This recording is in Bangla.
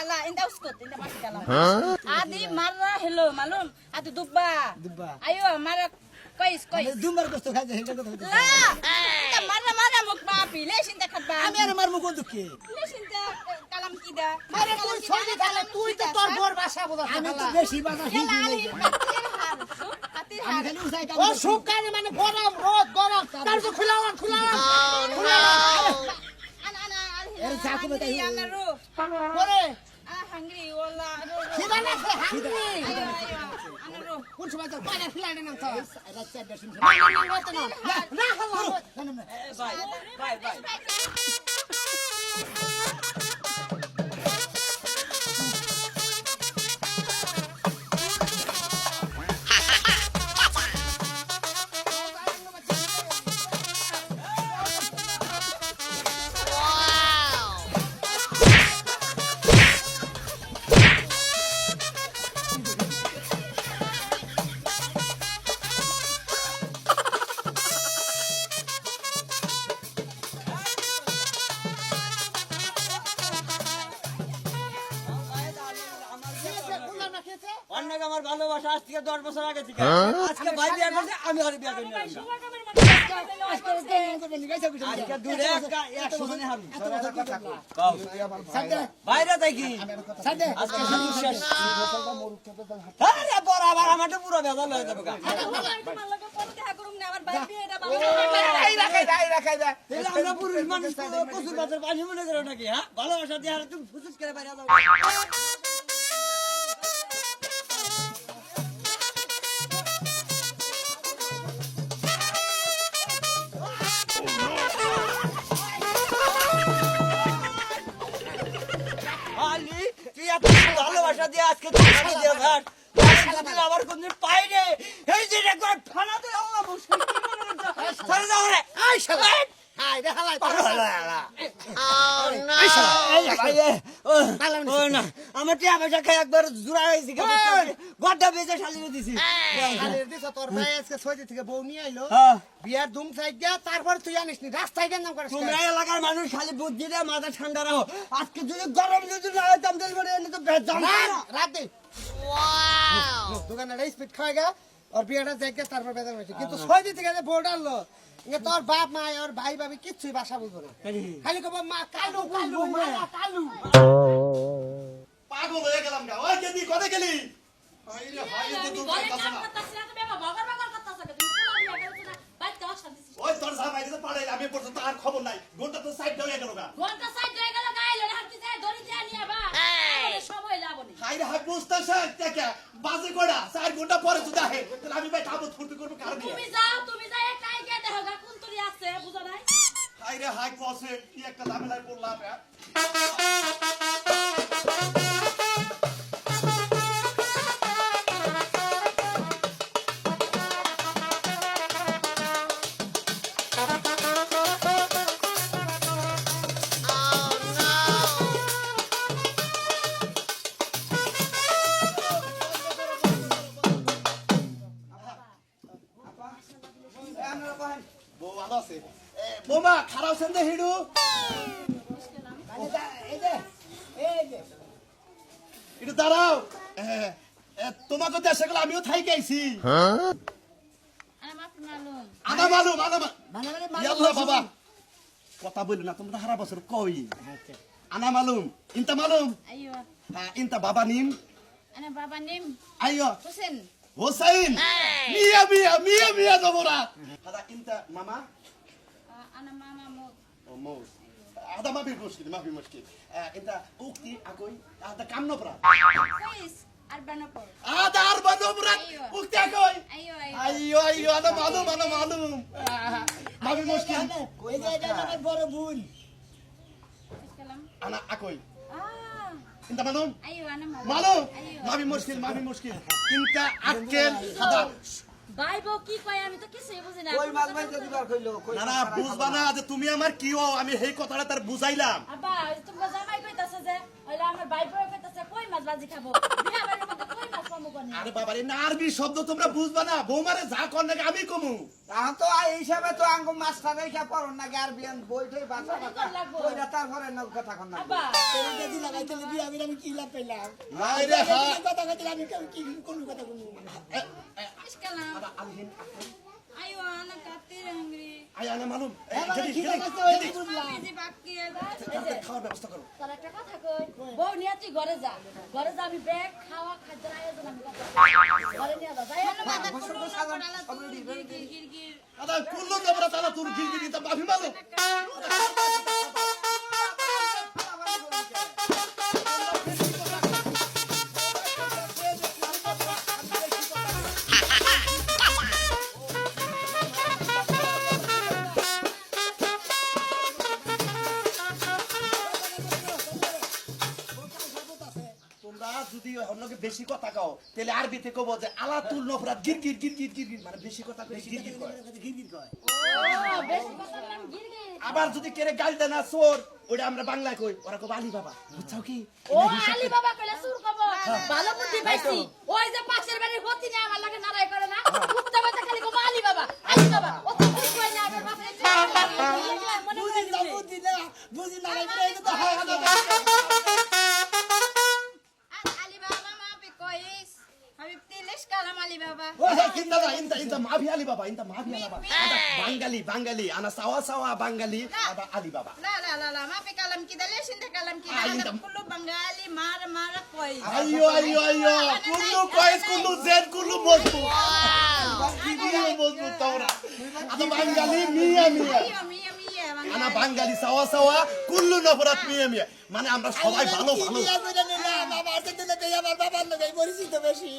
لا انت اسكت انت ما تتكلم عادي مره حلو معلوم عادي دبا ايوه مره كويس كويس দুমবার গোস্ত খাই যায় لا انت مره مك بابي ليش انت كذاب আমি আর মারমু কোন দুঃখে ليش انت كلام كده আরে তুই সজি তাহলে তুই তো তোর বড় ভাষা বোঝা আমি তো বেশি ভাষা يلا হিন্দি علي كتير حار كتير حار খালি উসাই ও শুকানে মানে গরম রোদ গরম তার তো খুলাওয়ান انا এর চাকু বেটাই انا روح পরে انا hungry والله খিদা লাগছে হাঙ্গি انا روح কোন সময় তো পানি ফিলাইনে নাম তো রাস্তা বেশি না হাল্লা বাই বাই অনেক আমার ভালোবাসা আজ থেকে 10 বছর আগে থেকে আজকে ভাই বিয়ে করছে আমি আর বিয়ে করি না আজকে দূরে একটা 100 জনে হারু বাইরে থাকি আজকে শুধু শেষ আরে বরাবর আমারটা পুরো বেজাল হয়ে যাবে আমরা পুরুষ মানুষ কসুর বাজার পানি মনে করো নাকি হ্যাঁ ভালোবাসা দিয়ে আর তুমি ফুসুস করে বাইরে যাও আলি তুই এত ভালোবাসা দিয়ে আজকে তুই দিয়ে ভাট দিন আবার কোনদিন পাই রে এই যে একবার ফানা দে আমার মুশকিল কি মনে হচ্ছে চলে যাও রে আই শালা হাই রে হালাই আমার টিয়া পয়সা খাই একবার জুড়া হয়েছি গড্ডা বেজে শালিয়ে দিছি শালির দিছ তোর ভাই আজকে সজি থেকে বউ নিয়ে আইলো বিয়ার দুম সাইড দিয়া তারপর তুই জানিস নি রাস্তায় কেন করিস তোমরা এলাকার মানুষ খালি বুদ্ধি দিয়ে মাথা ঠান্ডা রাখো আজকে যদি গরম যদি না হইতাম তাহলে এনে তো বেজাম রাত দে ওয়াও দোকানে স্পিড খাওয়া গা আর বিয়াটা দেখে তারপর বেজার হয়েছে কিন্তু সজি থেকে যে বউ ডাললো তোর বাপ মা আর ভাই ভাবি কিচ্ছুই ভাষা বুঝবো না খালি কব মা কালু কালু মা কালু পাগল হয়ে গেলাম গা ওই কেদি কোথায় গেলি আইরে ভাই তো তোর কাছে না ওই তোর সামাই দিতে পারে আমি পর্যন্ত আর খবর নাই ঘন্টা তো সাইড হয়ে গেল গা হাইরে হাই বুঝতেছ দেখা বাজে কোড়া 4 ঘন্টা পরে যদি আহে তাহলে আমি ভাই খাবো ফুর্তি করব কার দিয়ে হাইরে হাই কসে কি একটা ঝামেলায় পড়লাম বউ ভালো আছে বোমা খারাপ সেন্দে হিড়ু একটু দাঁড়াও তোমাকে দেশে গেলে আমিও থাই গেছি আনা মালুম ইয়াল্লাহ বাবা কথা বলি না তোমরা হারা বছর কই আনা মালুম ইনতা মালুম হ্যাঁ ইনতা বাবা নিম بابا نيم আইয়ো حسين হোসেন মিয়া মিয়া মিয়া মিয়া তোমরা হাদা ইনতা মামা انا ماما موت موت هذا ما في مشكلة انت اختي اكوي هذا كم نبرة كويس 4 نفر هذا 4 نبرة اختي اكوي ايوه ايوه ايوه انا معلوم ما في مشكلة কই যায় আমার বড় বোন ايش كلام انا اكوي اه انت معلوم ايوه انا معلوم ايوه ما في مشكلة انت اكل هذا ভাই বউ কি কয় আমি তো কিছুই বুঝি না কই মাছ মাইতে দিবার কইলো কই না বুঝবা না যে তুমি আমার কি হও আমি এই কথাটা তার বুঝাইলাম আব্বা তোমরা জামাই কইতাছে যে হইলো আমার ভাই বউ কইতাছে কই মাছ ভাজি খাবো বিয়া বাড়ির মধ্যে কই মাছ পাবো আরে বাবা রে, না আরবি শব্দ তোমরা বুঝবা না, বৌমারে যা কর নাকি আমি কমু। এখন তো এই হিসাবে তো আঙ্গু মাস্টার রেখা পড়ন না আর বিয়ান বই টই বাসা বইটা তারপরে না কথা কর না আব্বা নাই রে হা ইসকালাম আইও আনা কাতে রংরি আই আনা মালুম আমি যে বাকি আছে খাওয়ার ব্যবস্থা করো। তার একটা কথা কই বউ নিয়ে তুই ঘরে যা আমি ব্যাগ খাওয়া খাদ্যের আয়োজন আমি করব ঘরে নিয়ে যা যাই না মাথা কুলু না পড়ালা গির আদা কুল্লো দেবরা তালা তুর গিরগিরি তা বাফি মালুম। তোমরা যদি অন্যকে বেশি কথা কও তাহলে আরবিতে কব যে আলাতুল নফরাত গিরগির গিরগির গিরগির, মানে বেশি কথা কই গিরগির কয়। ও বেশি কথা নাম গির আবার যদি কেরে গাল দেয় না চোর, ওটা আমরা বাংলায় কই, ওরা কব আলী বাবা, বুঝছাও কি? ও আলী বাবা কইলে সুর কব ভালো বুদ্ধি পাইছি ওই যে পাশের বাড়ির হতি না আমার লাগে নারাই করে না কুত্তা বাচ্চা খালি কব আলী বাবা ও তো বুঝ কই না আমার বাপরে মনে বুঝি না এটা তো হয় না আলী বাবা মা পে কইস আমি তিলিশ কালাম আলী বাবা ও কিন্দা না ইনতা মাভি আলী বাবা, ইনতা মাভি আলী বাবা। বাঙালি বাঙালি আনা সাওয়া সাওয়া বাঙালি আবার আলী বাবা। la ma pe kalam ki dale sinde kalam ki Ay, dale kullu bangali mar koi আইয়ো আইয়ো আইয়ো, কুল্লু কয়েস কুল্লু জেদ কুল্লু মজবুত। কুল্লু মজবুত তোমরা। আদা বাঙালি মিয়া মিয়া, miya আনা বাঙালি সাওয়া সাওয়া কুল্লু নফরাত মিয়া মিয়া, মানে আমরা সবাই ভালো ভালো। আমার বাবার লোক পরিচিত বেশি